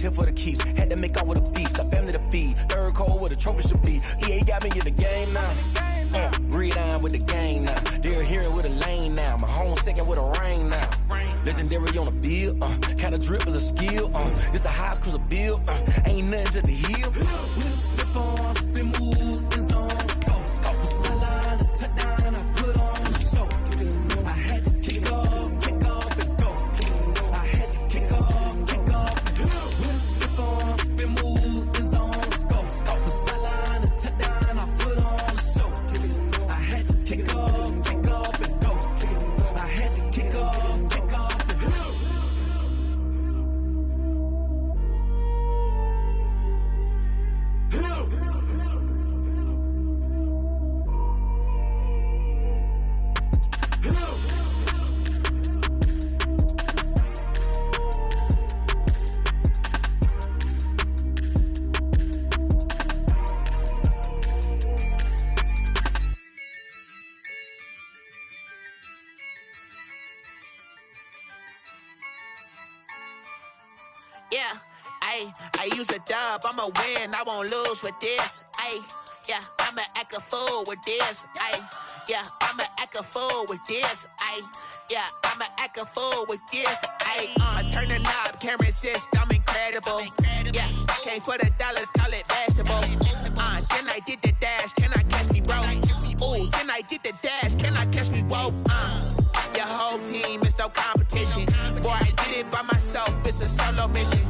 Here for the keeps, had to make out with a feast, a family to feed. Third cold where the trophy should be. EA got me in the game now. Red on with the gang now. They're hearing with a lane now. My home second with a rain now. Legendary on the field, kinda drip is a skill. It's the highest cruiser bill. Ain't nothing just the hill. We slip on, spin move, in zone, scope. Was a line, a touchdown, I put on the show. I had to kick off and go. I had to kick off and go. We slip on, spin move, in zone, scope. Was a line, a touchdown, I put on the show. I had to kick off and go. I had to kick off. Yeah, I use a dub, I'ma win, I won't lose with this. Yeah, I'ma act a fool with this. Yeah, I'ma act a fool with this. Yeah, I'ma act a fool with this. Turn the knob, camera assist, I'm incredible. Yeah, came for the dollars, call it vegetable. Then I did the dash, can I catch me, bro? Ooh, then I did the dash, can I catch me, whoa? Your whole team is no competition. Boy, I did it by myself, it's a solo mission.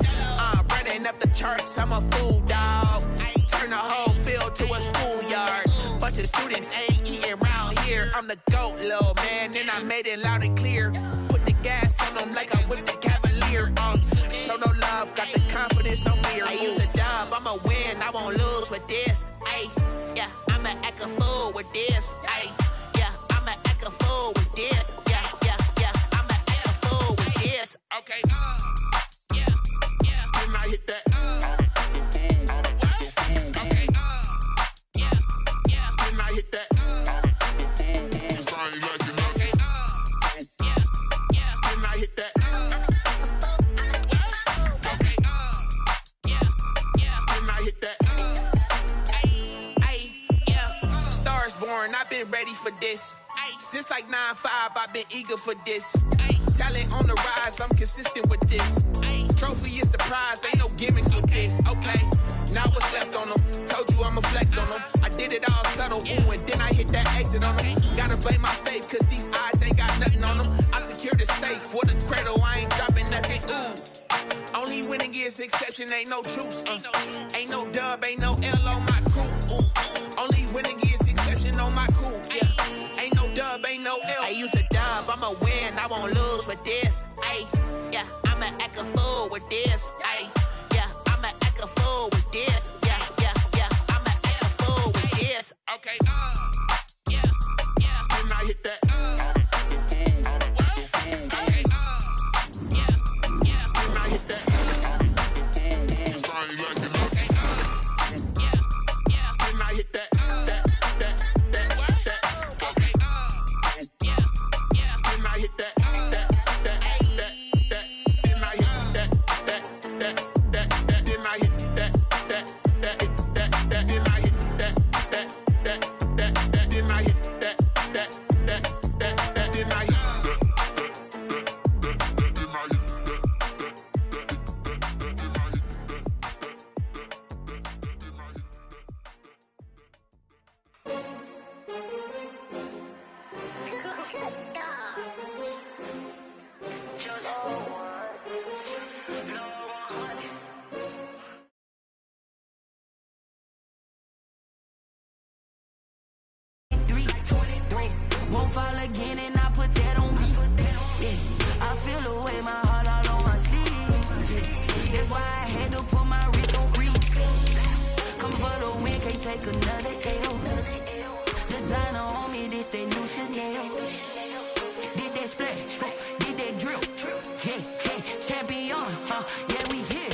Running up the charts, I'm a fool, dog. Turn the whole field to a schoolyard. Bunch of students ain't eating round here. I'm the GOAT, little man, and I made it loud and clear. Put the gas on them like I'm with the Cavalier. Show no love, got the confidence, no fear. I use a dub, I'ma win, I won't lose with this. Yeah, I'ma act a fool with this. Yeah, I'ma act a fool with this. Yeah, I'ma act a fool with this. Okay, Can I hit that? Okay, Can I hit that? Cause I ain't like it. Okay, Can I hit that? Okay, Can I hit that? Yeah. Stars born, I've been ready for this. Since like 9-5, I've been eager for this. Talent on the rise, I'm consistent with this. Trophy is the prize, ain't no gimmicks with this. Okay, now what's left on them? Told you I'ma flex on them. I did it all subtle, ooh, and then I hit that exit on them. Gotta blame my faith, cause these odds ain't got nothing on them. I secure the safe for the cradle, I ain't dropping nothing, ooh. Only winning is exception, ain't no truce. Ain't no dub, ain't no L on my crew. Only winning is exception on my crew. Yeah, ain't no dub, ain't no L. I use a dub, I'ma win, I won't lose with this. Yeah, I'ma act a fool with this. Yeah, I'ma act a fool with this. Yeah, I'ma act a fool with this. Okay, Can I hit that? Okay, Can I hit that? Cause I ain't like it. Okay, Can I hit that? Okay, Can I hit that? Won't fall again and I put that on me. Yeah, I feel the way, my heart all on my sleeve. Yeah, that's why I had to put my wrist on freeze. Come for the win, can't take another L. Designer on me, this that new Chanel. Did that splash, did that drill. Yeah, champion, yeah, we here.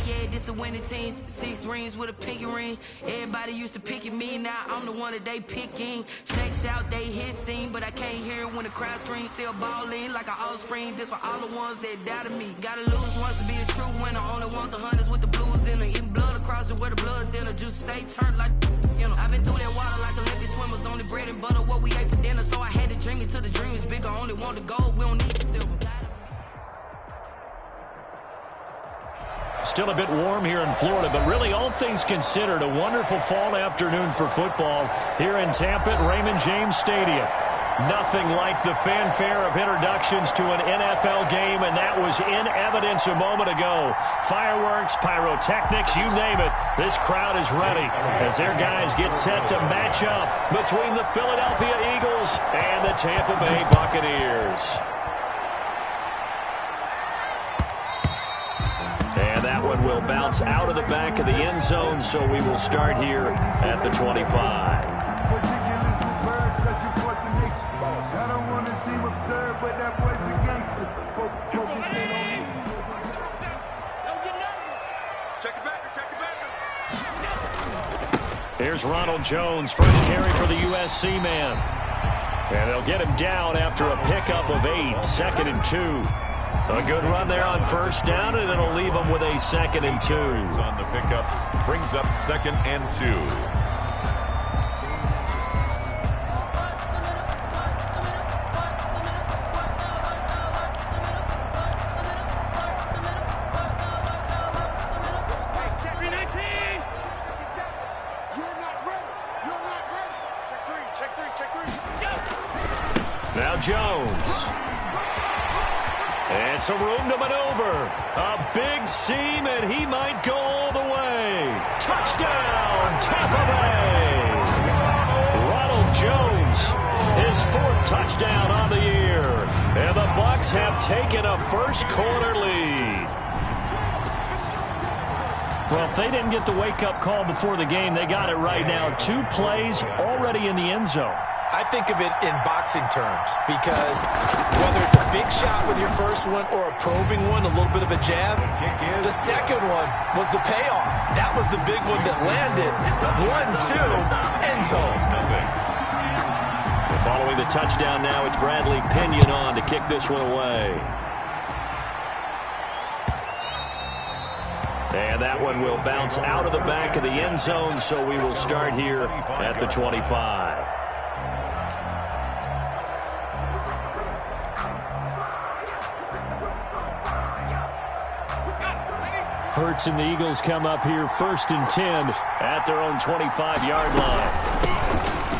Yeah, this the win. winning teams, 6 rings with a pinky ring. Everybody used to pick at me, now I'm the one that they picking. Snakes out, they hit scene, but I can't hear it when the crowd screams. Still balling like an offspring. This for all the ones that doubted me. Gotta lose once to be a true winner. Only want the hunters with the blues in it. Eating blood across it where the blood thinner. Juice stay turned like, you know. I've been through that water like Olympic swimmers. Only bread and butter, what we ate for dinner. So I had to dream it till the dream is bigger. Only want the gold, we don't need the silver. Still a bit warm here in Florida, but really all things considered, a wonderful fall afternoon for football here in Tampa at Raymond James Stadium. Nothing like the fanfare of introductions to an NFL game, and that was in evidence a moment ago. Fireworks, pyrotechnics, you name it. This crowd is ready as their guys get set to match up between the Philadelphia Eagles and the Tampa Bay Buccaneers. And that one will bounce out of the back of the end zone, so we will start here at the 25. Here's Ronald Jones, first carry for the USC man. And they'll get him down after a pickup of 8, 2nd and 2. A good run there on first down, and it'll leave them with a 2nd and 2. On the pickup, brings up 2nd and 2. Now Jones. And some room to maneuver. A big seam, and he might go all the way. Touchdown, Tampa Bay. Ronald Jones, his 4th touchdown on the year. And the Bucs have taken a first-quarter lead. Well, if they didn't get the wake-up call before the game, they got it right now. 2 plays already in the end zone. I think of it in boxing terms because whether it's a big shot with your first one or a probing one, a little bit of a jab, the second one was the payoff. That was the big one that landed. 1-2, end zone. Following the touchdown now, it's Bradley Pinion on to kick this one away. And that one will bounce out of the back of the end zone, so we will start here at the 25. Hurts and the Eagles come up here 1st and 10 at their own 25-yard line.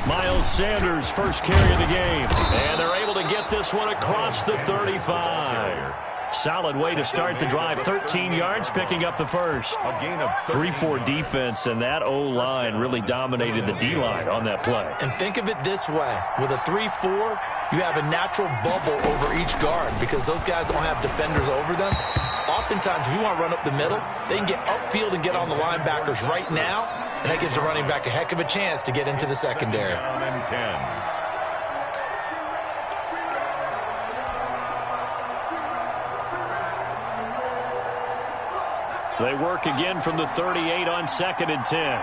Miles Sanders, first carry of the game. And they're able to get this one across the 35. Solid way to start the drive. 13 yards, picking up the first. A gain of 3-4 defense, and that O-line really dominated the D-line on that play. And think of it this way. With a 3-4, you have a natural bubble over each guard because those guys don't have defenders over them. Oftentimes, if you want to run up the middle, they can get upfield and get on the linebackers right now, and that gives the running back a heck of a chance to get into the secondary. down and 10. They work again from the 38 on 2nd and 10.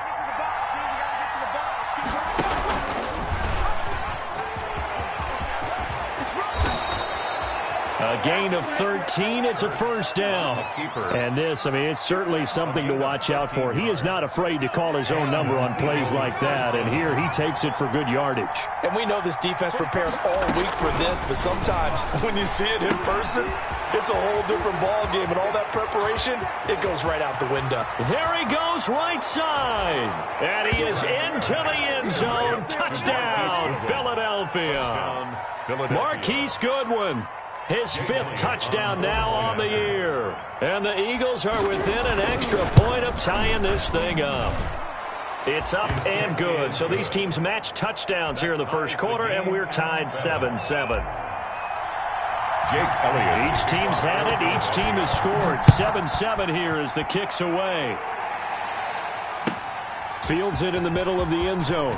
A gain of 13. It's a first down. And this, I mean, it's certainly something to watch out for. He is not afraid to call his own number on plays like that. And here he takes it for good yardage. And we know this defense prepared all week for this, but sometimes when you see it in person, it's a whole different ball game. And all that preparation, it goes right out the window. There he goes, right side. And he is into the end zone. Touchdown, Philadelphia. Marquise Goodwin. His 5th touchdown now on the year. And the Eagles are within an extra point of tying this thing up. It's up and good. So these teams match touchdowns here in the first quarter, and we're tied 7-7. Jake Elliott. Each team's had it. Each team has scored. 7-7 here as the kick's away. Fields it in the middle of the end zone.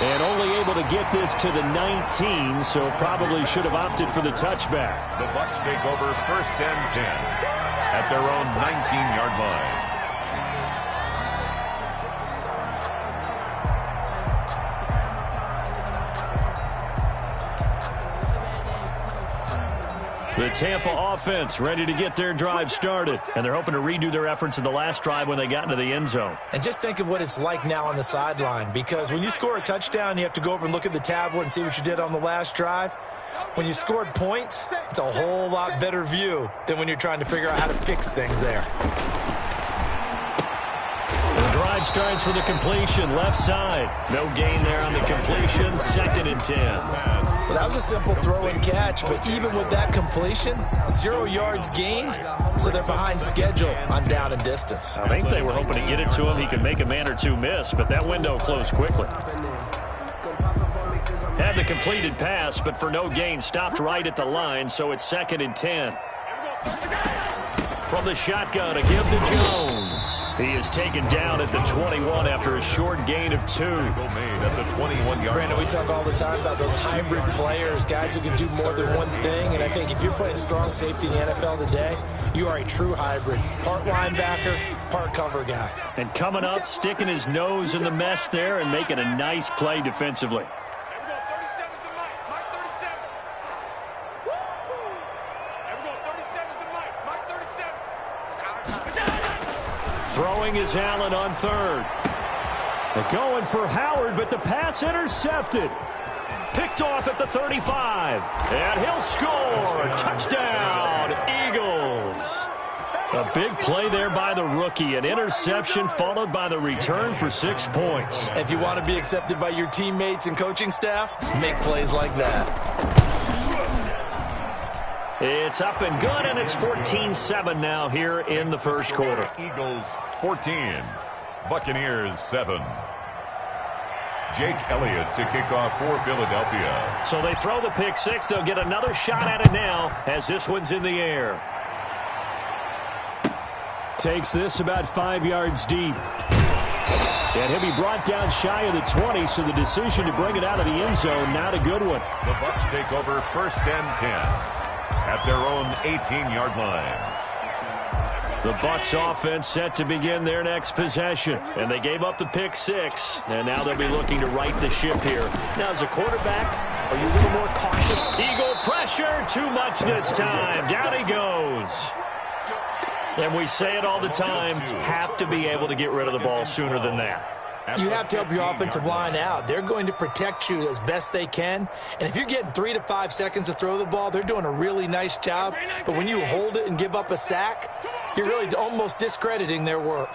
And only able to get this to the 19, so probably should have opted for the touchback. The Bucs take over 1st and 10 at their own 19-yard line. The Tampa offense ready to get their drive started, and they're hoping to redo their efforts in the last drive when they got into the end zone. And just think of what it's like now on the sideline, because when you score a touchdown, you have to go over and look at the tablet and see what you did on the last drive. When you scored points, it's a whole lot better view than when you're trying to figure out how to fix things there. The drive starts with a completion, left side. No gain there on the completion, 2nd and 10. Well, that was a simple throw and catch, but even with that completion, 0 yards gained, so they're behind schedule on down and distance. I think they were hoping to get it to him. He could make a man or two miss, but that window closed quickly. Had the completed pass, but for no gain, stopped right at the line, so it's 2nd and 10. From the shotgun, a give to Jones. He is taken down at the 21 after a short gain of 2. Made at the 21-yard Brandon, we talk all the time about those hybrid players, guys who can do more than one thing, and I think if you're playing strong safety in the NFL today, you are a true hybrid. Part linebacker, part cover guy. And coming up, sticking his nose in the mess there and making a nice play defensively. Throwing is Allen on 3rd. They're going for Howard, but the pass intercepted. Picked off at the 35. And he'll score. Touchdown, Eagles. A big play there by the rookie. An interception followed by the return for 6 points. If you want to be accepted by your teammates and coaching staff, make plays like that. It's up and good, and it's 14-7 now here in the first quarter. Eagles 14, Buccaneers 7. Jake Elliott to kick off for Philadelphia. So they throw the pick 6. They'll get another shot at it now as this one's in the air. Takes this about 5 yards deep. And he'll be brought down shy of the 20, so the decision to bring it out of the end zone, not a good one. The Bucs take over 1st and 10 at their own 18-yard line. The Bucs offense set to begin their next possession, and they gave up the pick 6, and now they'll be looking to right the ship here. Now, as a quarterback, are you a little more cautious? Eagle pressure, too much this time. Down he goes. And we say it all the time, have to be able to get rid of the ball sooner than that. You have to help your offensive line out. They're going to protect you as best they can. And if you're getting 3 to 5 seconds to throw the ball, they're doing a really nice job. But when you hold it and give up a sack, you're really almost discrediting their work.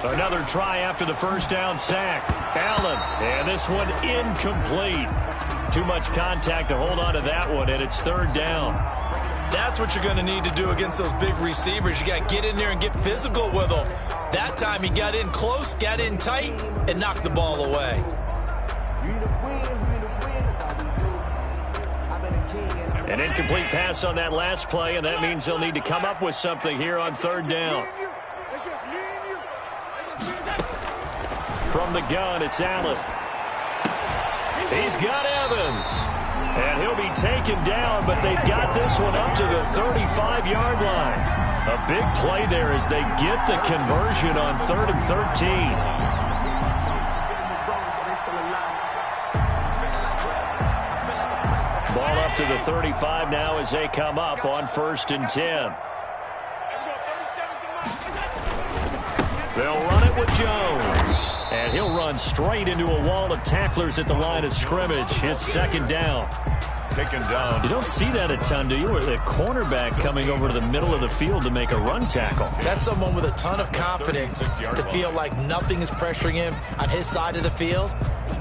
Another try after the first down sack. Allen, and this one incomplete. Too much contact to hold on to that one, and it's 3rd down. That's what you're going to need to do against those big receivers. You got to get in there and get physical with them. That time he got in close, got in tight, and knocked the ball away. An incomplete pass on that last play, and that means they'll need to come up with something here on 3rd down. From the gun, it's Allen. He's got Evans. And he'll be taken down, but they've got this one up to the 35-yard line. A big play there as they get the conversion on 3rd and 13. Ball up to the 35 now as they come up on 1st and 10. They'll run it with Jones. And he'll run straight into a wall of tacklers at the line of scrimmage. It's 2nd down. Taken down. You don't see that a ton, do you? Or the cornerback coming over to the middle of the field to make a run tackle. That's someone with a ton of confidence to feel like nothing is pressuring him on his side of the field.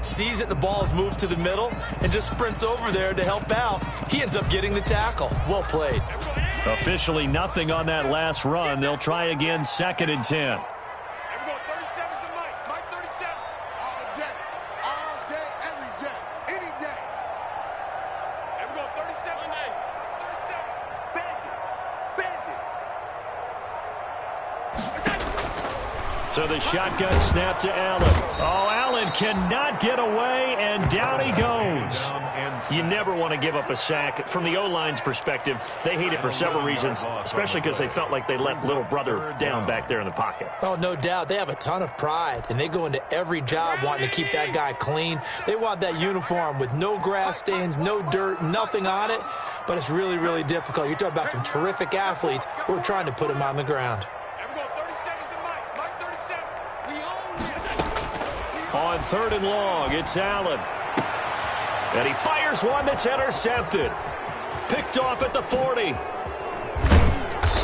Sees that the ball's moved to the middle and just sprints over there to help out. He ends up getting the tackle. Well played. Officially nothing on that last run. They'll try again, 2nd and 10. So the shotgun snap to Allen. Oh, Allen cannot get away, and down he goes. You never want to give up a sack. From the O-line's perspective, they hate it for several reasons, especially because they felt like they let little brother down back there in the pocket. Oh, no doubt. They have a ton of pride, and they go into every job wanting to keep that guy clean. They want that uniform with no grass stains, no dirt, nothing on it, but it's really, really difficult. You're talking about some terrific athletes who are trying to put him on the ground. On 3rd and long, it's Allen. And he fires one that's intercepted. Picked off at the 40.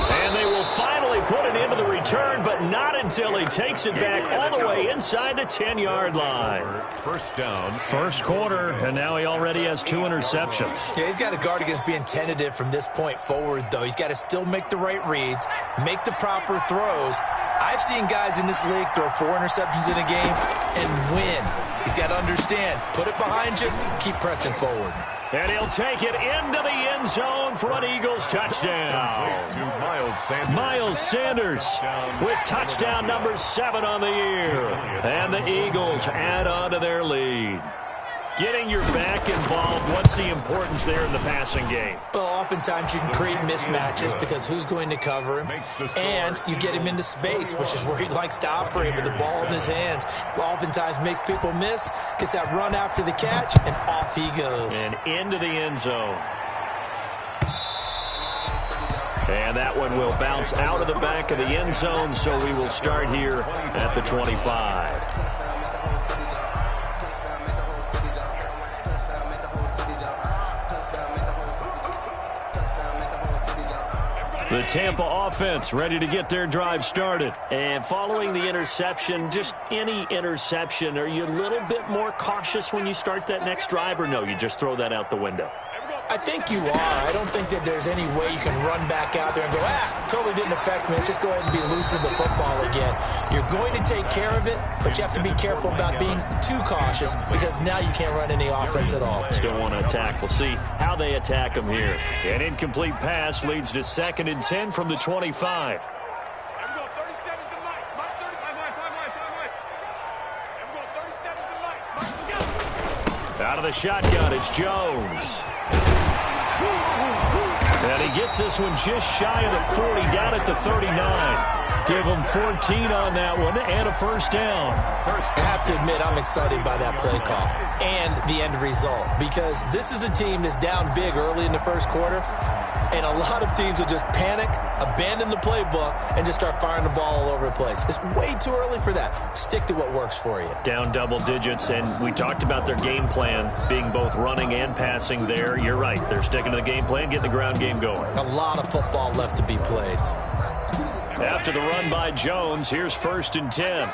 And they will finally put it into the return, but not until he takes it back all the way inside the 10-yard line. First down. First quarter, and now he already has 2 interceptions. Yeah, he's got to guard against being tentative from this point forward, though. He's got to still make the right reads, make the proper throws. I've seen guys in this league throw 4 interceptions in a game and win. He's got to understand, put it behind you, keep pressing forward. And he'll take it into the end zone for an Eagles touchdown. Miles Sanders with touchdown number 7 on the year. And the Eagles add on to their lead. Getting your back involved, what's the importance there in the passing game? Well, oftentimes you can create mismatches because who's going to cover him, and you get him into space, which is where he likes to operate with the ball in his hands. Oftentimes makes people miss, gets that run after the catch, and off he goes. And into the end zone. And that one will bounce out of the back of the end zone, so we will start here at the 25. The Tampa offense ready to get their drive started. And following the interception, just any interception, are you a little bit more cautious when you start that next drive, or no, you just throw that out the window? I think you are. I don't think that there's any way you can run back out there and go, totally didn't affect me. Let's just go ahead and be loose with the football again. You're going to take care of it, but you have to be careful about being too cautious because now you can't run any offense at all. Still want to attack. We'll see how they attack them here. An incomplete pass leads to 2nd and 10 from the 25. Out of the shotgun, it's Jones. And he gets this one just shy of the 40, down at the 39. Give him 14 on that one and a first down. I have to admit, I'm excited by that play call and the end result because this is a team that's down big early in the first quarter, and a lot of teams will just panic, abandon the playbook, and just start firing the ball all over the place. It's way too early for that. Stick to what works for you. Down double digits, and we talked about their game plan being both running and passing there. You're right. They're sticking to the game plan, getting the ground game going. A lot of football left to be played. After the run by Jones, here's 1st and 10.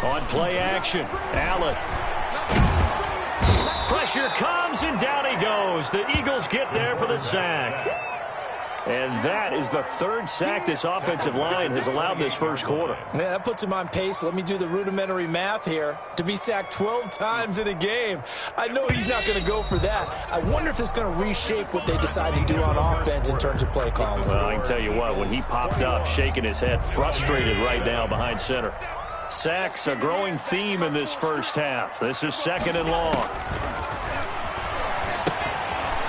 On play action, Allen. Pressure comes, and down he goes. The Eagles get there for the sack. And that is the 3rd sack this offensive line has allowed this first quarter. Yeah, that puts him on pace. Let me do the rudimentary math here. To be sacked 12 times in a game. I know he's not going to go for that. I wonder if it's going to reshape what they decide to do on offense in terms of play calling. Well, I can tell you what, when he popped up, shaking his head, frustrated right now behind center. Sacks, a growing theme in this first half. This is 2nd and long.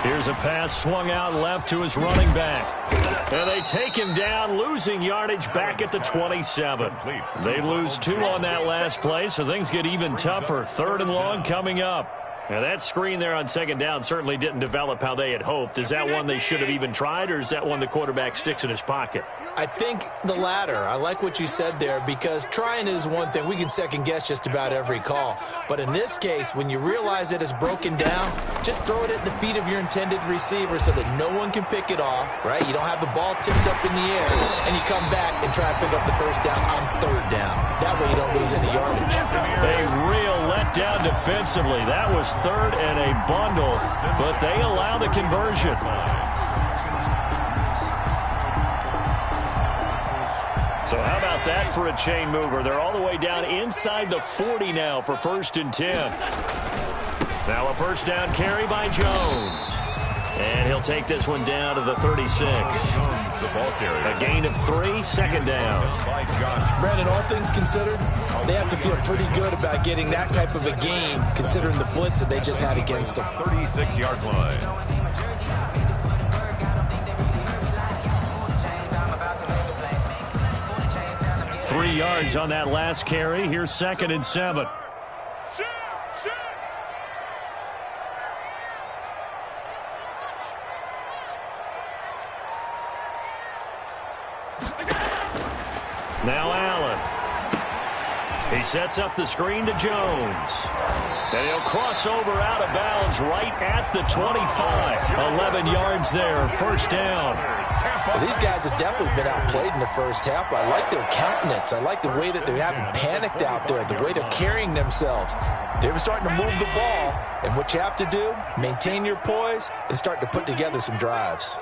Here's a pass swung out left to his running back. And they take him down, losing yardage back at the 27. They lose 2 on that last play, so things get even tougher. 3rd and long coming up. Now, that screen there on 2nd down certainly didn't develop how they had hoped. Is that one they should have even tried, or is that one the quarterback sticks in his pocket? I think the latter. I like what you said there because trying is one thing. We can second-guess just about every call. But in this case, when you realize that it's broken down, just throw it at the feet of your intended receiver so that no one can pick it off, right? You don't have the ball tipped up in the air, and you come back and try to pick up the first down on 3rd down. That way you don't lose any yardage. A real letdown defensively. That was 3rd and a bundle, but they allow the conversion. So how about that for a chain mover? They're all the way down inside the 40 now for 1st and 10. Now a first down carry by Jones. And he'll take this one down to the 36. The ball carrier. A gain of 3, second down. Brandon, all things considered, they have to feel pretty good about getting that type of a gain, considering the blitz that they just had against them. 36-yard line. Three yards on that last carry. Here's 2nd and 7. Now Allen. He sets up the screen to Jones. And he'll cross over out of bounds right at the 25. 11 yards there, first down. Well, these guys have definitely been outplayed in the first half. I like their countenance. I like the way that they haven't panicked out there, the way they're carrying themselves. They're starting to move the ball, and what you have to do, maintain your poise and start to put together some drives.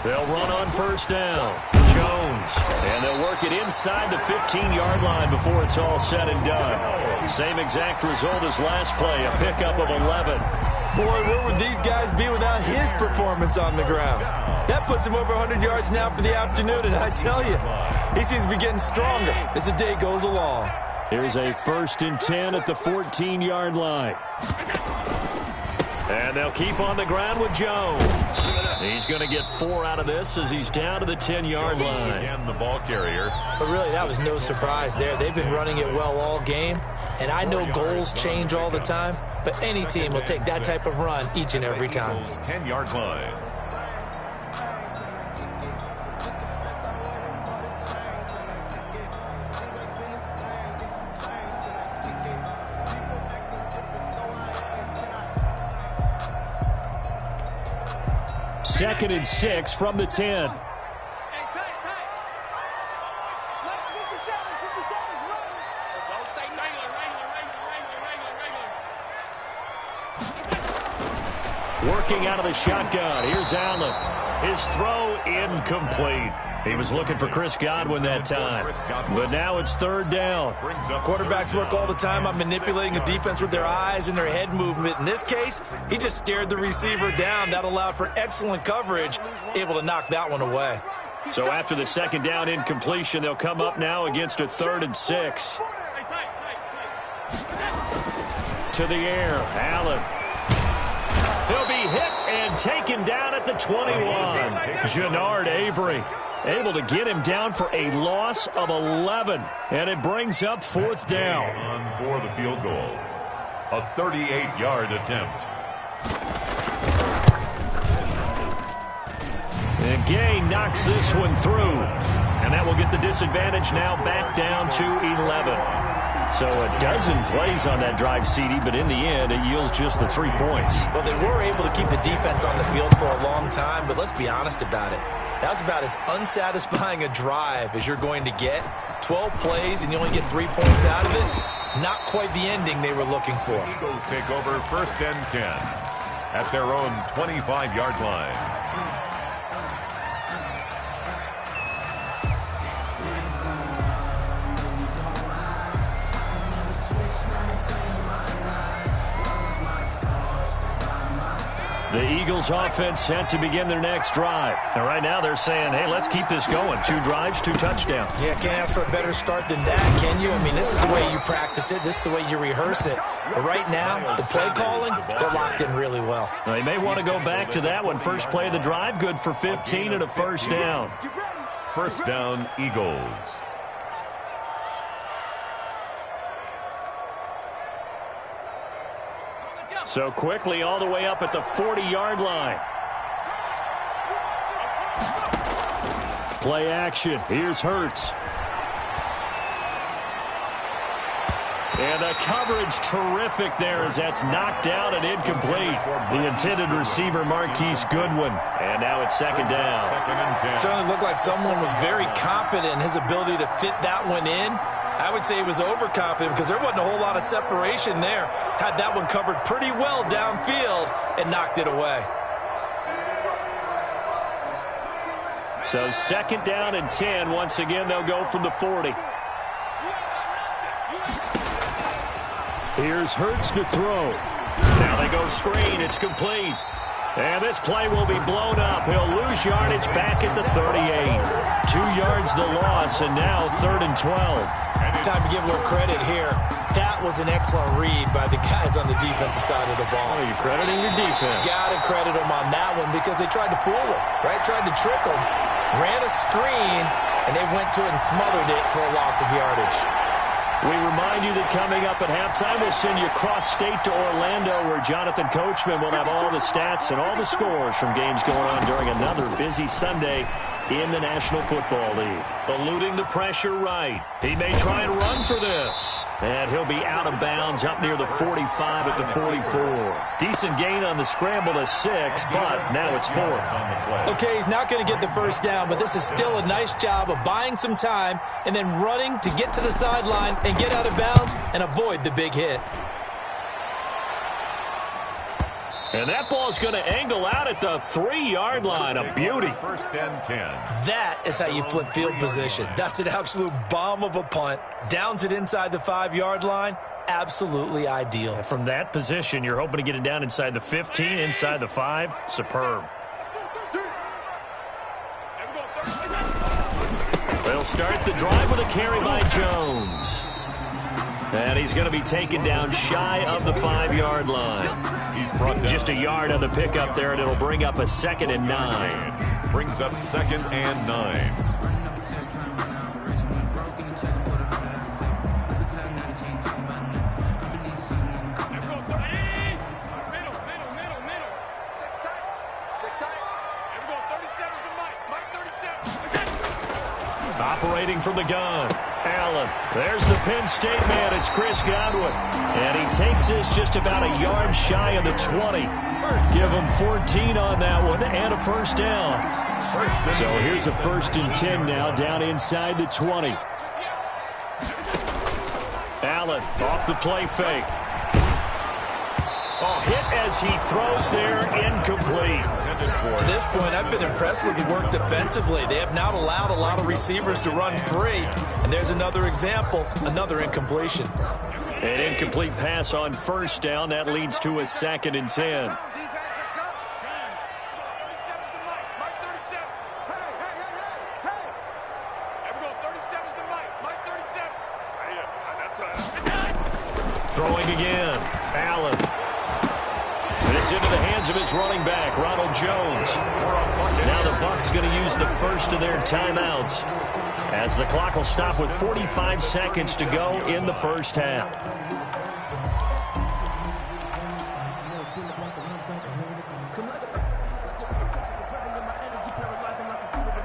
They'll run on first down. Jones. And they'll work it inside the 15-yard line before it's all said and done. Same exact result as last play, a pickup of 11. Boy, where would these guys be without his performance on the ground? That puts him over 100 yards now for the afternoon, and I tell you, he seems to be getting stronger as the day goes along. Here's a 1st and 10 at the 14-yard line. And they'll keep on the ground with Jones. He's going to get 4 out of this as he's down to the 10-yard line. Again, the ball carrier. But really, that was no surprise there. They've been running it well all game. And I know goals change all the time, but any team will take that type of run each and every time. 10-yard line. Second and 6 from the 10. Working out of the shotgun. Here's Allen. His throw incomplete. He was looking for Chris Godwin that time. But now it's 3rd down. Quarterbacks work all the time on manipulating a defense with their eyes and their head movement. In this case, he just stared the receiver down. That allowed for excellent coverage, able to knock that one away. So after the 2nd down incompletion, they'll come up now against a 3rd and 6. To the air, Allen. He'll be hit and taken down at the 21. Jannard Avery able to get him down for a loss of 11. And it brings up 4th down. On for the field goal. A 38-yard attempt. And Gay knocks this one through. And that will get the disadvantage now back down to 11. So a dozen plays on that drive, CD, but in the end, it yields just the 3 points. Well, they were able to keep the defense on the field for a long time, but let's be honest about it. That was about as unsatisfying a drive as you're going to get. 12 plays and you only get 3 points out of it. Not quite the ending they were looking for. The Eagles take over 1st and 10 at their own 25-yard line. The Eagles offense set to begin their next drive. And right now they're saying, hey, let's keep this going. 2 drives, 2 touchdowns. Yeah, can't ask for a better start than that, can you? I mean, this is the way you practice it. This is the way you rehearse it. But right now, the play calling, they're locked in really well. Now, they may want to go back to that one. First play of the drive, good for 15 and a 1st down. 1st down, Eagles. So quickly all the way up at the 40-yard line. Play action. Here's Hurts. And the coverage terrific there as that's knocked down and incomplete. The intended receiver, Marquise Goodwin. And now it's 2nd down. 2nd and 10. Certainly looked like someone was very confident in his ability to fit that one in. I would say he was overconfident because there wasn't a whole lot of separation there. Had that one covered pretty well downfield and knocked it away. So 2nd down and 10. Once again, they'll go from the 40. Here's Hurts to throw. Now they go screen. It's complete. And this play will be blown up. He'll lose yardage back at the 38. 2 yards the loss, and now 3rd and 12. Time to give a little credit here. That was an excellent read by the guys on the defensive side of the ball. Oh, you're crediting your defense. Got to credit them on that one because they tried to fool him, right? Tried to trick him, ran a screen, and they went to it and smothered it for a loss of yardage. We remind you that coming up at halftime, we'll send you cross-state to Orlando, where Jonathan Coachman will have all the stats and all the scores from games going on during another busy Sunday in the National Football League. Eluding the pressure right. He may try and run for this. And he'll be out of bounds up near the 45 at the 44. Decent gain on the scramble to 6, but now it's 4th. Okay, he's not going to get the first down, but this is still a nice job of buying some time and then running to get to the sideline and get out of bounds and avoid the big hit. And that ball's going to angle out at the 3-yard line. A beauty. 1st and 10. That is how you flip field position. That's an absolute bomb of a punt. Downs it inside the 5-yard line. Absolutely ideal. From that position, you're hoping to get it down inside the 15, inside the 5. Superb. They'll start the drive with a carry by Jones. And he's going to be taken down shy of the 5-yard line. He's brought down. Just a yard on the pickup there, and it'll bring up a 2nd and 9. Brings up 2nd and 9. Operating from the gun, Allen. There's the Penn State man. It's Chris Godwin. And he takes this just about a yard shy of the 20. Give him 14 on that one and a first down. So here's a 1st and 10 now down inside the 20. Allen off the play fake. Oh, hit as he throws there, incomplete. To this point, I've been impressed with the work defensively. They have not allowed a lot of receivers to run free. And there's another example, another incompletion. An incomplete pass on 1st down. That leads to a 2nd and 10. Throwing again. Allen. This into the hands of his running back, Ronald Jones. Now the Bucs going to use the first of their timeouts as the clock will stop with 45 seconds to go in the first half.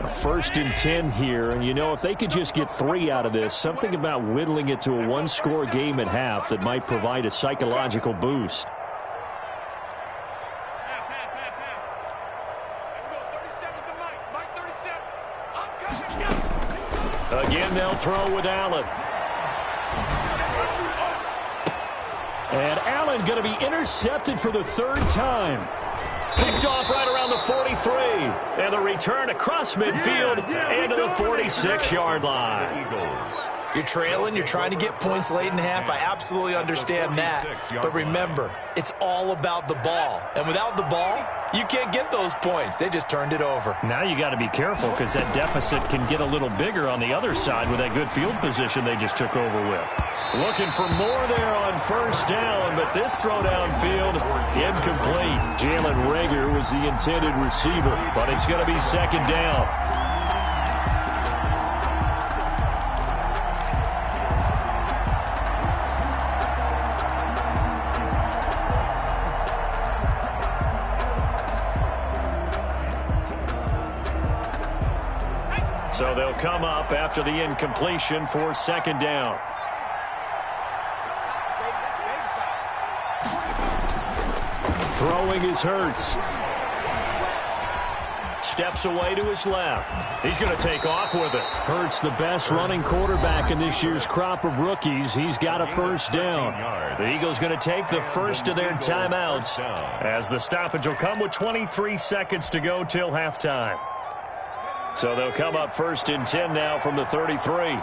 A 1st and 10 here, and you know, if they could just get 3 out of this, something about whittling it to a 1-score game at half that might provide a psychological boost. Again, they'll throw with Allen. And Allen going to be intercepted for the 3rd time. Picked off right around the 43. And the return across midfield into the 46-yard line. You're trailing, you're trying to get points late in half. I absolutely understand that. But remember, it's all about the ball. And without the ball, you can't get those points. They just turned it over. Now you got to be careful because that deficit can get a little bigger on the other side with that good field position they just took over with. Looking for more there on 1st down, but this throw downfield, incomplete. Jalen Reagor was the intended receiver, but it's going to be 2nd down. So they'll come up after the incompletion for 2nd down. Throwing is Hurts. Steps away to his left. He's going to take off with it. Hurts, the best running quarterback in this year's crop of rookies. He's got a 1st down. The Eagles going to take the first of their timeouts as the stoppage will come with 23 seconds to go till halftime. So they'll come up 1st and 10 now from the 33.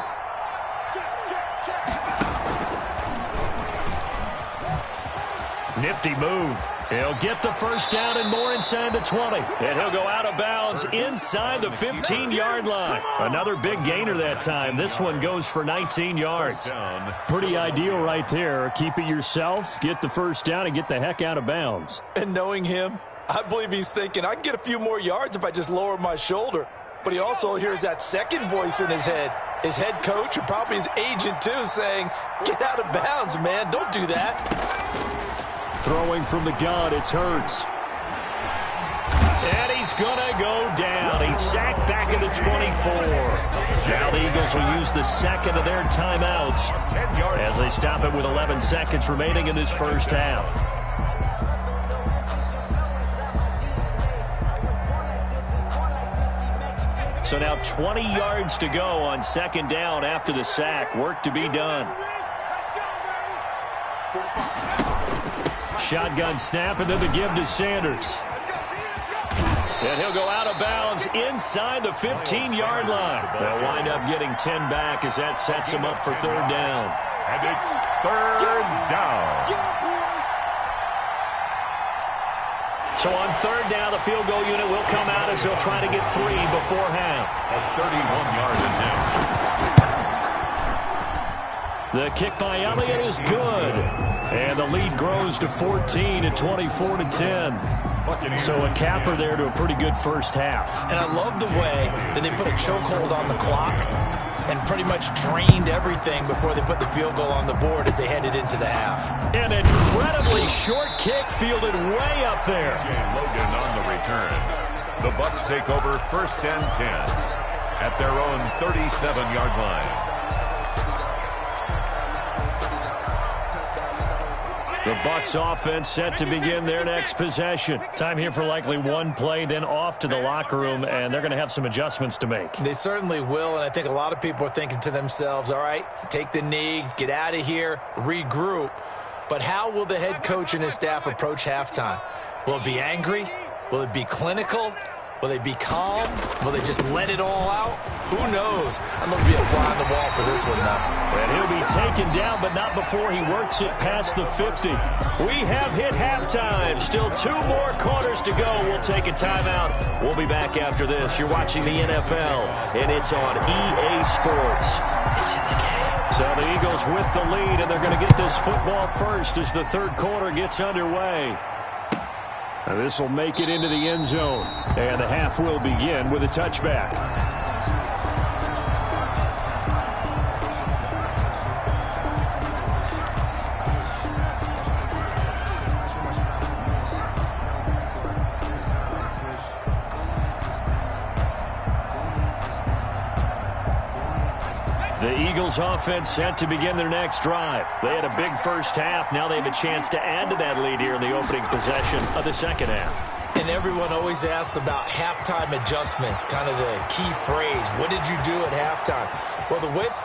Nifty move. He'll get the first down and more inside the 20. And he'll go out of bounds inside the 15-yard line. Another big gainer that time. This one goes for 19 yards. Pretty ideal right there. Keep it yourself, get the first down, and get the heck out of bounds. And knowing him, I believe he's thinking, I can get a few more yards if I just lower my shoulder. But he also hears that second voice in his head. His head coach and probably his agent, too, saying, get out of bounds, man. Don't do that. Throwing from the gun, it's Hurts. And he's going to go down. He's sacked back at the 24. Now the Eagles will use the second of their timeouts as they stop it with 11 seconds remaining in this first half. So now 20 yards to go on second down after the sack. Work to be done. Shotgun snap, and then the give to Sanders. And he'll go out of bounds inside the 15-yard line. They'll wind up getting 10 back as that sets him up for third down. And it's third down. So on third down, the field goal unit will come out as they'll try to get 3 before half. A 31-yard attempt. The kick by Elliott is good. And the lead grows to 14 at 24-10. So a capper there to a pretty good first half. And I love the way that they put a chokehold on the clock and pretty much drained everything before they put the field goal on the board as they headed into the half. An incredibly short kick fielded way up there. Logan on the return. The Bucs take over first and 10 at their own 37-yard line. The Bucs offense set to begin their next possession. Time here for likely one play, then off to the locker room, and they're going to have some adjustments to make. They certainly will, and I think a lot of people are thinking to themselves, all right, take the knee, get out of here, regroup. But how will the head coach and his staff approach halftime? Will it be angry? Will it be clinical? Will they be calm? Will they just let it all out? Who knows? I'm going to be a fly on the wall for this one, though. And he'll be taken down, but not before he works it past the 50. We have hit halftime. Still 2 more quarters to go. We'll take a timeout. We'll be back after this. You're watching the NFL, and it's on EA Sports. It's in the game. So the Eagles with the lead, and they're going to get this football first as the third quarter gets underway. And this will make it into the end zone. And the half will begin with a touchback. The Eagles offense set to begin their next drive. They had a big first half. Now they have a chance to add to that lead here in the opening possession of the second half. And everyone always asks about halftime adjustments, kind of the key phrase. What did you do at halftime? Well,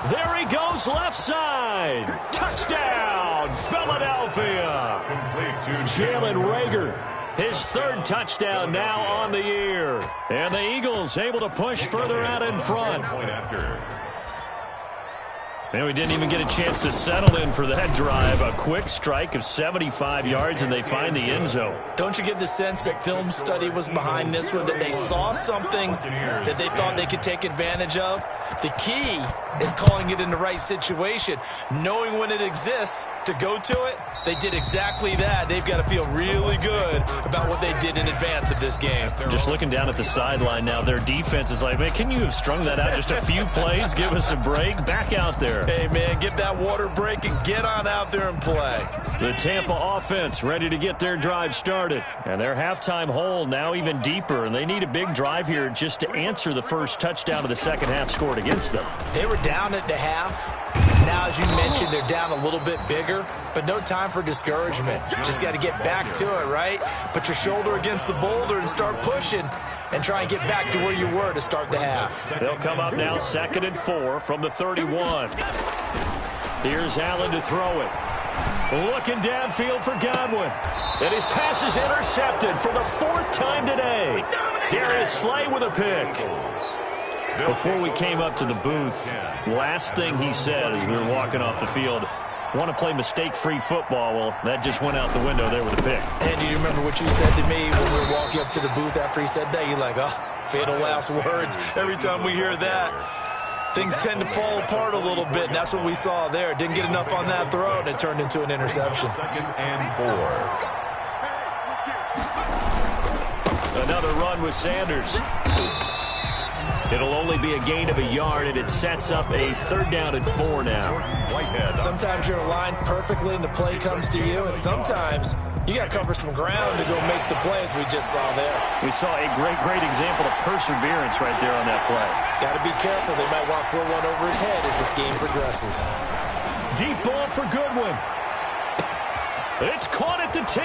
there he goes, left side. Touchdown, Philadelphia. Jalen Reagor, his third touchdown now on the year. And the Eagles able to push further out in front. And we didn't even get a chance to settle in for that drive. A quick strike of 75 yards, and they find the end zone. Don't you get the sense that film study was behind this one, that they saw something that they thought they could take advantage of? The key is calling it in the right situation, knowing when it exists to go to it. They did exactly that. They've got to feel really good about what they did in advance of this game. Just looking down at the sideline now, their defense is like, man, can you have strung that out just a few plays? Give us a break. Back out there. Hey, man, get that water break and get on out there and play. The Tampa offense ready to get their drive started. And their halftime hole now even deeper, and they need a big drive here just to answer the first touchdown of the second half scored against them. They were down at the half. Now, as you mentioned, they're down a little bit bigger, but no time for discouragement. Just got to get back to it, right? Put your shoulder against the boulder and start pushing and try and get back to where you were to start the half. They'll come up now 2nd and 4 from the 31. Here's Allen to throw it. Looking downfield for Godwin. And his pass is intercepted for the 4th time today. Darius Slay with a pick. Before we came up to the booth, last thing he said as we were walking off the field want to play mistake-free football. Well, that just went out the window there with a pick. And do you remember what you said to me when we were walking up to the booth after he said that? You're like, oh, fatal last words. Every time we hear that, things tend to fall apart a little bit, and that's what we saw there. Didn't get enough on that throw, and it turned into an interception. 2nd and 4. Another run with Sanders. It'll only be a gain of a yard, and it sets up a 3rd down and 4 now. Whitehead. Sometimes you're aligned perfectly and the play comes to you, and sometimes you got to cover some ground to go make the plays we just saw there. We saw a great example of perseverance right there on that play. Got to be careful. They might want to throw one over his head as this game progresses. Deep ball for Goodwin. It's caught at the 10.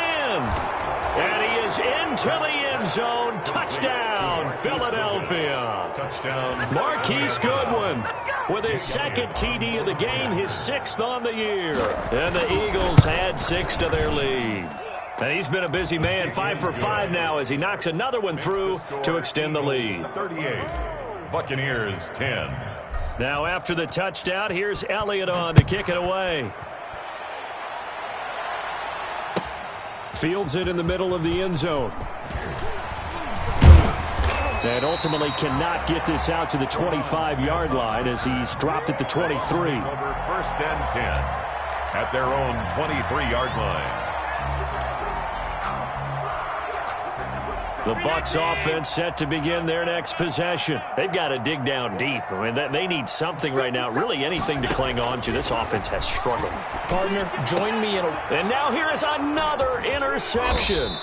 And he is into the end zone. Touchdown, Philadelphia. Touchdown. Marquise Goodwin with his 2nd TD of the game, his 6th on the year. And the Eagles add 6 to their lead. And he's been a busy man, 5 for 5 now as he knocks another one through to extend the lead. 38. Buccaneers 10. Now after the touchdown, here's Elliott on to kick it away. Fields it in the middle of the end zone. And ultimately cannot get this out to the 25-yard line as he's dropped at the 23. Over 1st and 10 at their own 23-yard line. The Bucs offense set to begin their next possession. They've got to dig down deep. I mean, they need something right now, really anything to cling on to. This offense has struggled. Partner, join me in a... And now here is another interception.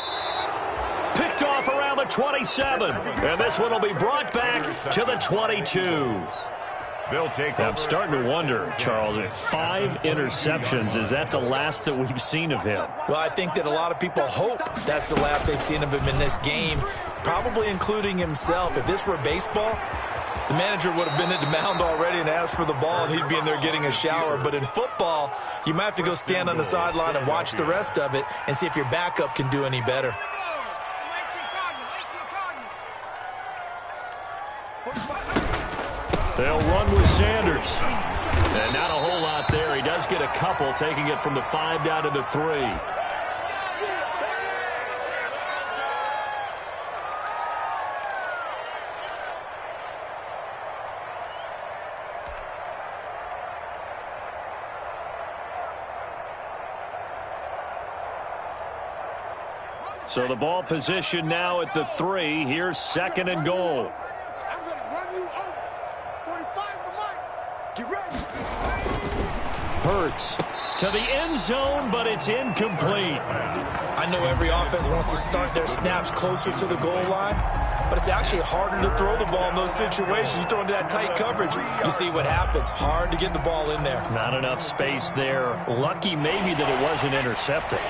Picked off around the 27. And this one will be brought back to the 22. They'll take I'm starting to wonder, Charles, 5 interceptions. Is that the last that we've seen of him? Well, I think that a lot of people hope that's the last they've seen of him in this game, probably including himself. If this were baseball, the manager would have been at the mound already and asked for the ball, and he'd be in there getting a shower. But in football, you might have to go stand on the sideline and watch the rest of it and see if your backup can do any better. They'll run with Sanders. And not a whole lot there. He does get a couple, taking it from the 5 down to the 3. So the ball position now at the 3. Here's 2nd and goal. Hurts to the end zone, but it's incomplete. I know every offense wants to start their snaps closer to the goal line, but it's actually harder to throw the ball in those situations. You throw into that tight coverage, you see what happens. Hard to get the ball in there. Not enough space there. Lucky maybe that it wasn't intercepted.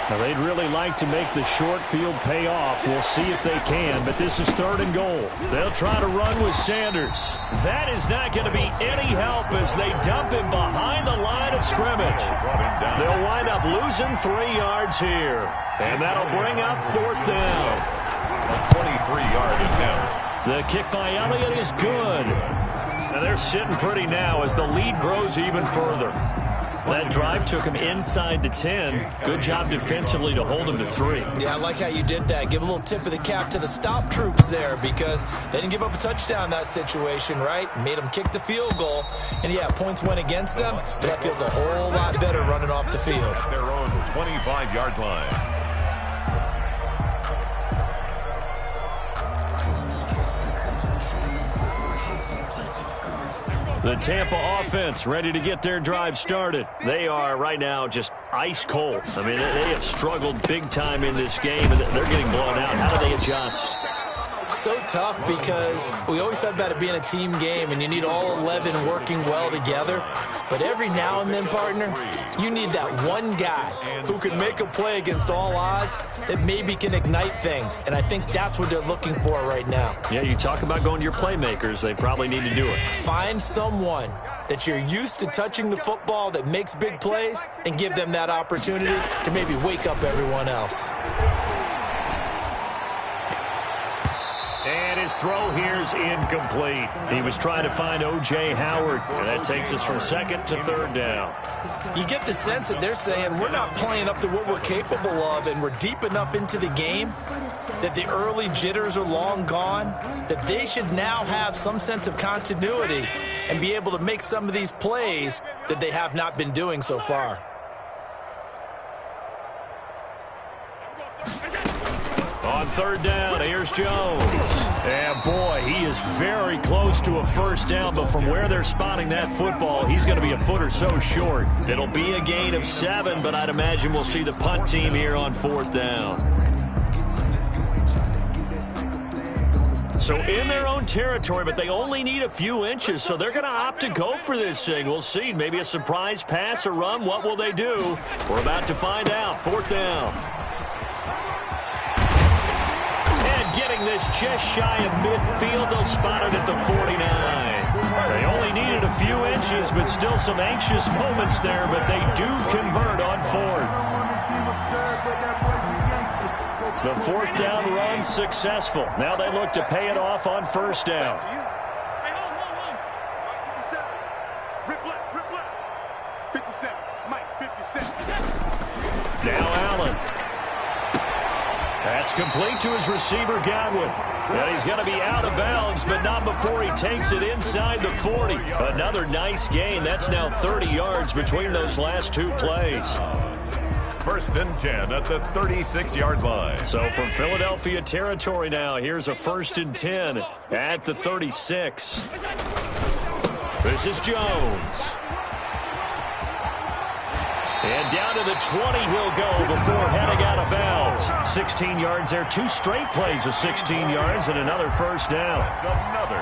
Now, they'd really like to make the short field pay off. We'll see if they can, but this is 3rd and goal. They'll try to run with Sanders. That is not going to be any help as they dump him behind the line of scrimmage. They'll wind up losing 3 yards here, and that'll bring up 4th down. A 23-yard attempt. The kick by Elliott is good. And they're sitting pretty now as the lead grows even further. That drive took him inside the 10. Good job defensively to hold him to 3. Yeah, I like how you did that. Give a little tip of the cap to the stop troops there because they didn't give up a touchdown in that situation, right? Made them kick the field goal. And, yeah, points went against them, but that feels a whole lot better running off the field. At their own 25-yard line. The Tampa offense ready to get their drive started. They are right now just ice cold. I mean, they have struggled big time in this game, and they're getting blown out. How do they adjust? So tough because we always talk about it being a team game, and you need all 11 working well together. But every now and then, partner, you need that one guy who can make a play against all odds that maybe can ignite things. And I think that's what they're looking for right now. Yeah, you talk about going to your playmakers. They probably need to do it. Find someone that you're used to touching the football that makes big plays and give them that opportunity to maybe wake up everyone else. And his throw here's incomplete. He was trying to find O.J. Howard, and that takes us from second to third down. You get the sense that they're saying we're not playing up to what we're capable of, and we're deep enough into the game that the early jitters are long gone, that they should now have some sense of continuity and be able to make some of these plays that they have not been doing so far. On third down, here's Jones. And boy, he is very close to a first down, but from where they're spotting that football, he's going to be a foot or so short. It'll be a gain of 7, but I'd imagine we'll see the punt team here on fourth down. So in their own territory, but they only need a few inches, so they're going to opt to go for this thing. We'll see. Maybe a surprise pass or run. What will they do? We're about to find out. Fourth down. Getting this just shy of midfield. They'll spot it at the 49. They only needed a few inches, but still some anxious moments there, but they do convert on fourth. The fourth down run successful. Now they look to pay it off on first down. Now Allen. That's complete to his receiver, Godwin. And he's going to be out of bounds, but not before he takes it inside the 40. Another nice gain. That's now 30 yards between those last two plays. First and 10 at the 36-yard line. So from Philadelphia territory now, here's a first and 10 at the 36. This is Jones. And down to the 20 he'll go before heading out of bounds. 16 yards there. 2 straight plays of 16 yards and another first down.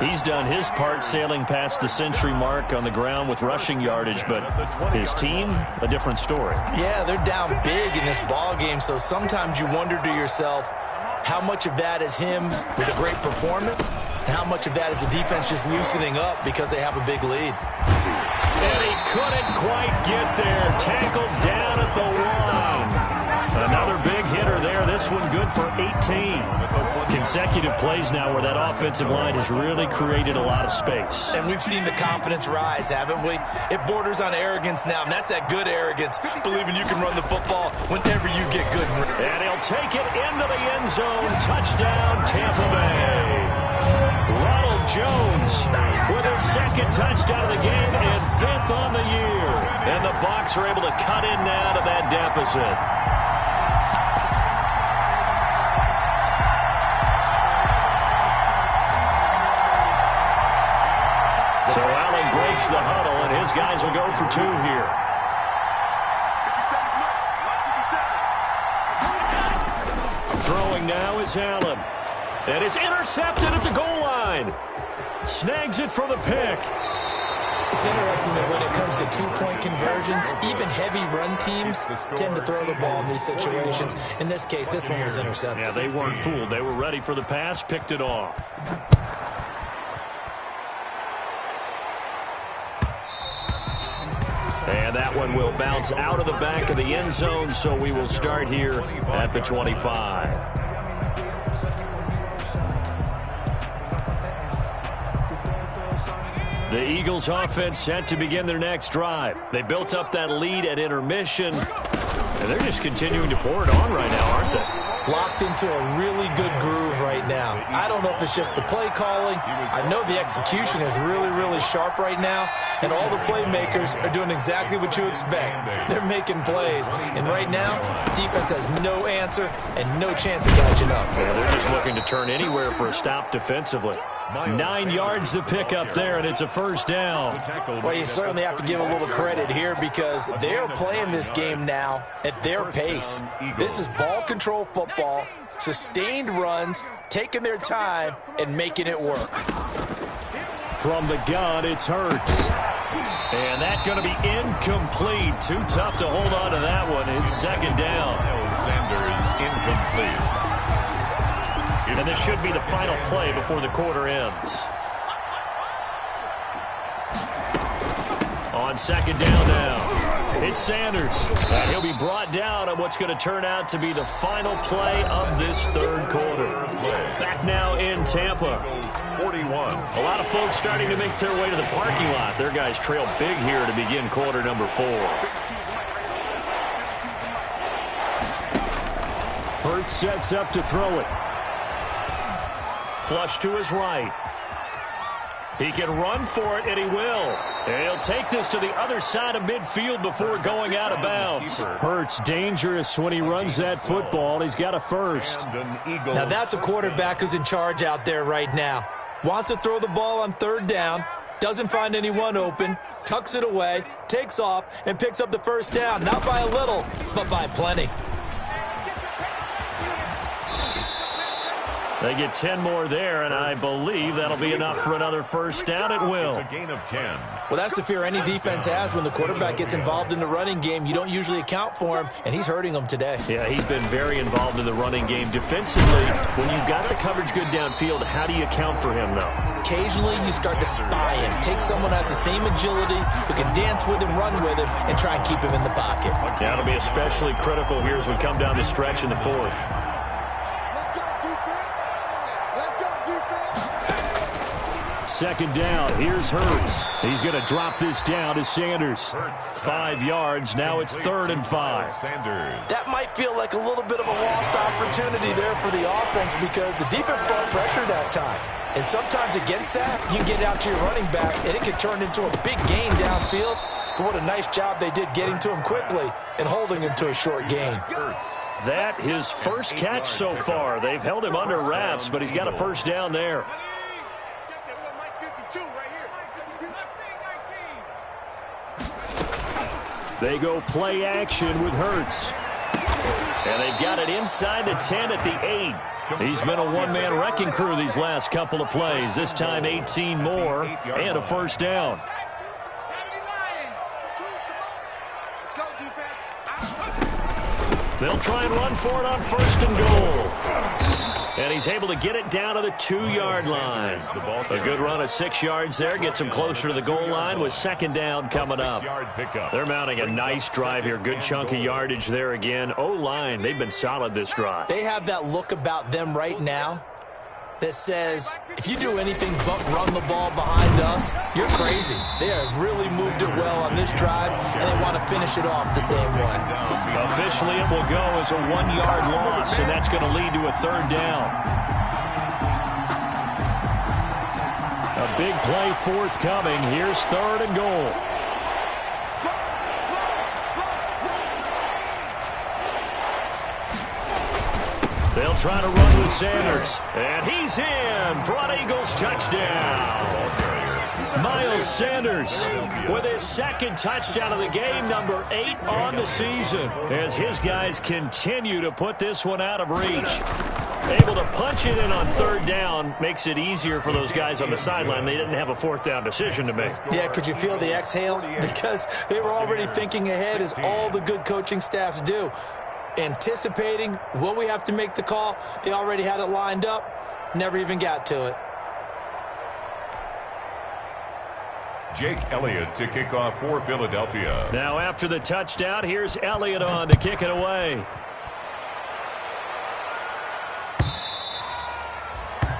He's done his part sailing past the century mark on the ground with rushing yardage, but his team, a different story. Yeah, they're down big in this ball game, so sometimes you wonder to yourself how much of that is him with a great performance and how much of that is the defense just loosening up because they have a big lead. And he couldn't quite get there. Tackled down at the 1. Another big hitter there. This one good for 18. Consecutive plays now where that offensive line has really created a lot of space. And we've seen the confidence rise, haven't we? It borders on arrogance now, and that's that good arrogance, believing you can run the football whenever you get good. And he'll take it into the end zone. Touchdown, Tampa Bay. Ronald Jones with his second touchdown of the game and 5th on the year. And the Bucs are able to cut in now to that deficit. So Allen breaks the huddle, and his guys will go for 2 here. Throwing now is Allen. And it's intercepted at the goal line. Snags it for the pick. It's interesting that when it comes to 2-point conversions, even heavy run teams tend to throw the ball in these situations. In this case, this one was intercepted. Yeah, they weren't fooled. They were ready for the pass, picked it off. And that one will bounce out of the back of the end zone, so we will start here at the 25. The Eagles offense set to begin their next drive. They built up that lead at intermission, and they're just continuing to pour it on right now, aren't they? Locked into a really good groove right now. I don't know if it's just the play calling. I know the execution is really, really sharp right now, and all the playmakers are doing exactly what you expect. They're making plays, and right now, defense has no answer and no chance of catching up. Yeah, they're just looking to turn anywhere for a stop defensively. 9 yards to pick up there, and it's a first down. Well, you certainly have to give a little credit here because they're playing this game now at their pace. This is ball control football, sustained runs, taking their time, and making it work. From the gun, it's Hurts. And that's going to be incomplete. Too tough to hold on to that one. It's second down. Sanders incomplete. And this should be the final play before the quarter ends. On second down now. It's Sanders. And he'll be brought down on what's going to turn out to be the final play of this third quarter. Back now in Tampa. 41. A lot of folks starting to make their way to the parking lot. Their guys trail big here to begin quarter number 4. Hurts sets up to throw it. Flush to his right. He can run for it, and he will. And he'll take this to the other side of midfield before going out of bounds. Hurts dangerous when he runs that football. He's got a first. Now that's a quarterback who's in charge out there right now. Wants to throw the ball on third down, doesn't find anyone open, tucks it away, takes off, and picks up the first down. Not by a little, but by plenty. They get 10 more there, and I believe that'll be enough for another first down. It will. It's a gain of 10. Well, that's the fear any defense has when the quarterback gets involved in the running game. You don't usually account for him, and he's hurting them today. Yeah, he's been very involved in the running game. Defensively, when you've got the coverage good downfield, how do you account for him, though? Occasionally, you start to spy him. Take someone who has the same agility, who can dance with him, run with him, and try and keep him in the pocket. That'll be especially critical here as we come down the stretch in the fourth. Second down. Here's Hurts. He's going to drop this down to Sanders. 5 yards. Now it's 3rd and 5. That might feel like a little bit of a lost opportunity there for the offense because the defense brought pressure that time. And sometimes against that, you can get out to your running back, and it can turn into a big gain downfield. But what a nice job they did getting to him quickly and holding him to a short gain. That his first catch so far. They've held him under wraps, but he's got a first down there. They go play action with Hurts. And they've got it inside the 10 at the 8. He's been a one-man wrecking crew these last couple of plays. This time 18 more and a first down. They'll try and run for it on 1st and goal. And he's able to get it down to the 2-yard line. A good run of 6 yards there. Gets him closer to the goal line with 2nd down coming up. They're mounting a nice drive here. Good chunk of yardage there again. O-line, they've been solid this drive. They have that look about them right now that says, if you do anything but run the ball behind us, you're crazy. They have really moved it well on this drive, and they want to finish it off the same way. Officially, it will go as a 1-yard loss, and that's going to lead to a 3rd down. A big play forthcoming. Here's 3rd and goal. They'll try to run with Sanders. And he's in for an Eagles touchdown. Miles Sanders with his 2nd touchdown of the game, number 8 on the season, as his guys continue to put this one out of reach. Able to punch it in on 3rd down makes it easier for those guys on the sideline. They didn't have a 4th down decision to make. Yeah, could you feel the exhale? Because they were already thinking ahead, as all the good coaching staffs do. Anticipating, will we have to make the call? They already had it lined up, never even got to it. Jake Elliott to kick off for Philadelphia. Now after the touchdown, here's Elliott on to kick it away.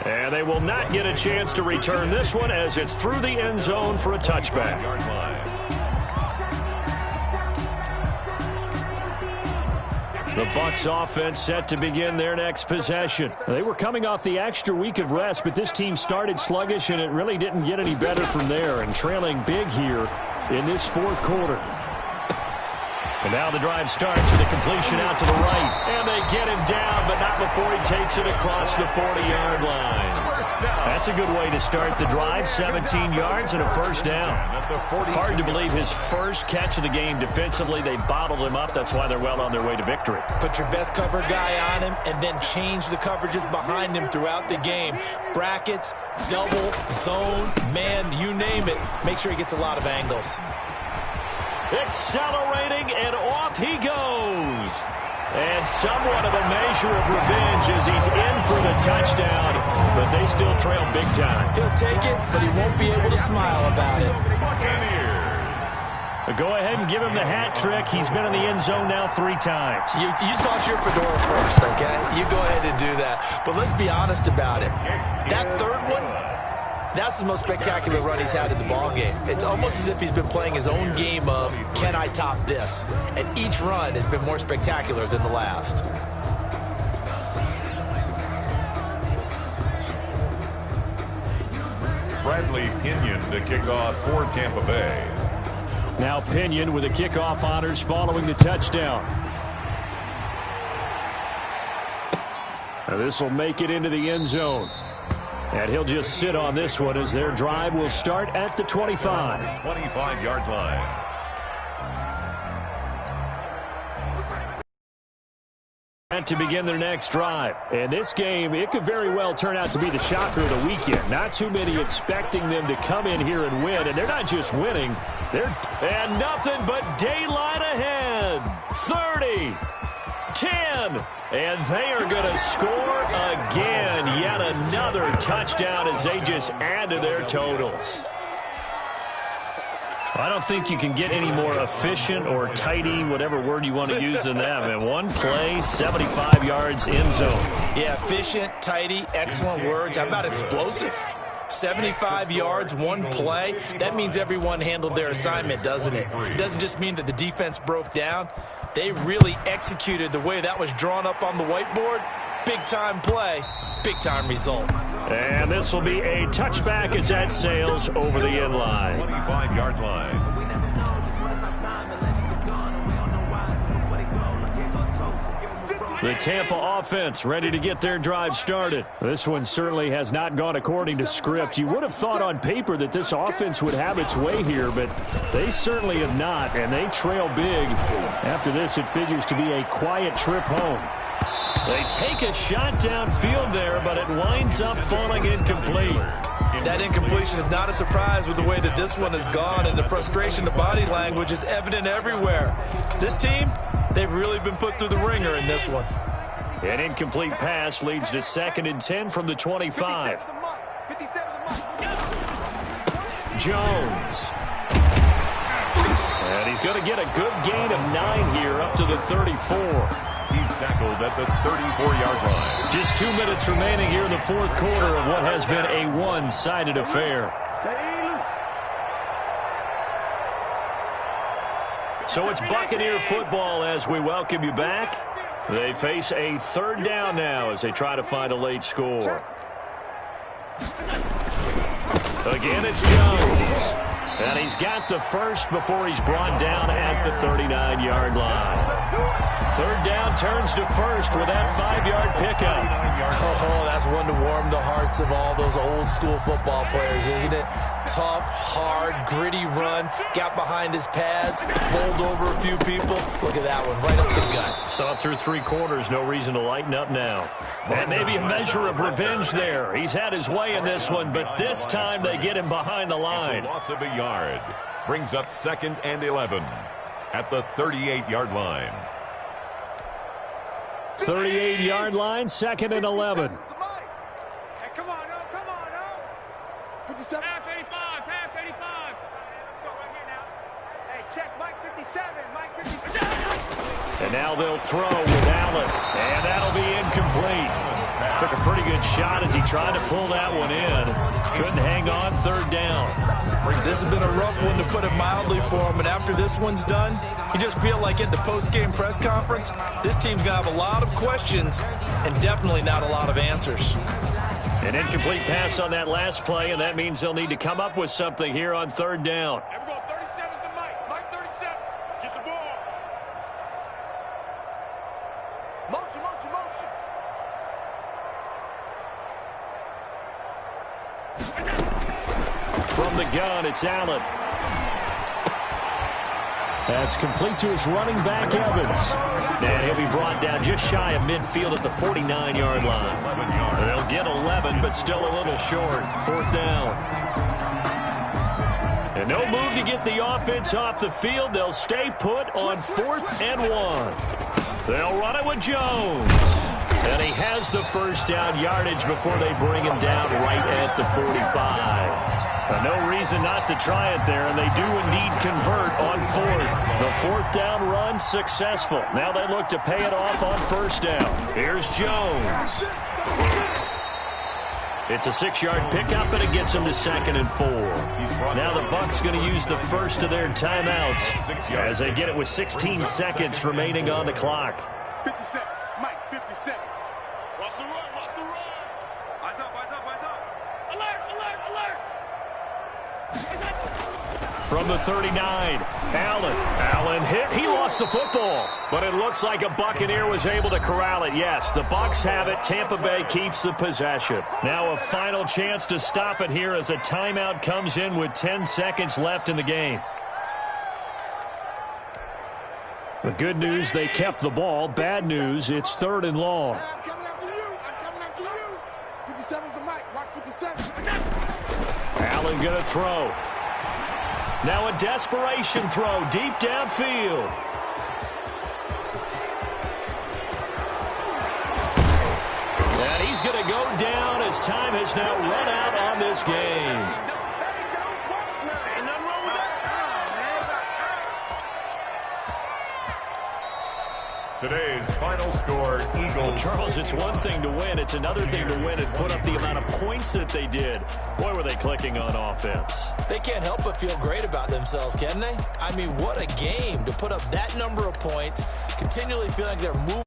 And they will not get a chance to return this one as it's through the end zone for a touchback. The Bucs offense set to begin their next possession. They were coming off the extra week of rest, but this team started sluggish, and it really didn't get any better from there, and trailing big here in this 4th quarter. And now the drive starts with a completion out to the right. And they get him down, but not before he takes it across the 40-yard line. That's a good way to start the drive. 17 yards and a first down. Hard to believe his first catch of the game defensively. They bottled him up. That's why they're well on their way to victory. Put your best cover guy on him and then change the coverages behind him throughout the game. Brackets, double, zone, man, you name it. Make sure he gets a lot of angles. Accelerating, and off he goes. And somewhat of a measure of revenge as he's in for the touchdown, but they still trail big time. He'll take it, but he won't be able to smile about it. Go ahead and give him the hat trick. He's been in the end zone now 3 times. You toss your fedora first, okay? You go ahead and do that. But let's be honest about it. That third one, that's the most spectacular run he's had in the ballgame. It's almost as if he's been playing his own game of, can I top this? And each run has been more spectacular than the last. Bradley Pinion to kick off for Tampa Bay. Now Pinion with the kickoff honors following the touchdown. Now this will make it into the end zone. And he'll just sit on this one as their drive will start at the 25. 25-yard line. To begin their next drive. And this game, it could very well turn out to be the shocker of the weekend. Not too many expecting them to come in here and win. And they're not just winning. And nothing but daylight ahead. 30, 10, and they are going to score again. Yet another touchdown as they just add to their totals. I don't think you can get any more efficient or tidy, whatever word you want to use in that. And one play, 75 yards in zone. Yeah, efficient, tidy, excellent words. How about explosive? 75 yards, one play. That means everyone handled their assignment, doesn't it? It doesn't just mean that the defense broke down. They really executed the way that was drawn up on the whiteboard. Big-time play, big-time result. And this will be a touchback as that sails over the end line. 25-yard line. The Tampa offense ready to get their drive started. This one certainly has not gone according to script. You would have thought on paper that this offense would have its way here, but they certainly have not, and they trail big. After this, it figures to be a quiet trip home. They take a shot downfield there, but it winds up falling incomplete. That incompletion is not a surprise with the way that this one has gone, and the frustration, the body language is evident everywhere. This team, they've really been put through the ringer in this one. An incomplete pass leads to 2nd and 10 from the 25. Jones. And he's going to get a good gain of 9 here up to the 34. He's tackled at the 34-yard line. Just 2 minutes remaining here in the 4th quarter of what has been a one-sided affair. So it's Buccaneer football as we welcome you back. They face a 3rd down now as they try to find a late score. Again, it's Jones. And he's got the first before he's brought down at the 39-yard line. 3rd down turns to first with that 5-yard pickup. Oh, that's one to warm the hearts of all those old-school football players, isn't it? Tough, hard, gritty run. Got behind his pads, bowled over a few people. Look at that one, right up the gut. Saw through 3 quarters, no reason to lighten up now. And maybe a measure of revenge there. He's had his way in this one, but this time they get him behind the line. It's a loss of a yard. Brings up 2nd and 11 at the 38-yard line. 38-yard line, 2nd and 11. Hey, come on, no, come on, no. 57. Half 85, half 85. Let's go right here now. Hey, check Mike 57, Mike 57. And now they'll throw with Allen, and that'll be incomplete. Took a pretty good shot as he tried to pull that one in. Couldn't hang on, 3rd down. This has been a rough one to put it mildly for him, and after this one's done, you just feel like at the post-game press conference, this team's going to have a lot of questions and definitely not a lot of answers. An incomplete pass on that last play, and that means they'll need to come up with something here on 3rd down. Here we go, 37's the Mike. Mike 37. Let's get the ball. Motion, motion, motion. From the gun, it's Allen. That's complete to his running back, Evans. And he'll be brought down just shy of midfield at the 49-yard line. They'll get 11, but still a little short. 4th down. And no move to get the offense off the field. They'll stay put on 4th and 1. They'll run it with Jones. And he has the first down yardage before they bring him down right at the 45. No reason not to try it there, and they do indeed convert on fourth. The fourth down run successful. Now they look to pay it off on first down. Here's Jones. It's a 6-yard pickup, and it gets them to 2nd and 4. Now the Bucs going to use the first of their timeouts as they get it with 16 seconds remaining on the clock. 57, Mike, 57. Watch the run, watch the run. Eyes up, eyes up, eyes up. Alert, alert, alert. From the 39, Allen hit. He lost the football, but it looks like a Buccaneer was able to corral it. Yes, the Bucs have it. Tampa Bay keeps the possession. Now a final chance to stop it here as a timeout comes in with 10 seconds left in the game. The good news, they kept the ball. Bad news, it's 3rd and long. I'm coming after you. I'm coming after you. 57's the Mike. Watch 57. Allen going to throw. Now a desperation throw deep downfield. And he's going to go down as time has now run out on this game. Today's final score, Eagles. Charles, it's one thing to win. It's another thing to win and put up the amount of points that they did. Boy, were they clicking on offense. They can't help but feel great about themselves, can they? I mean, what a game to put up that number of points, continually feel like they're moving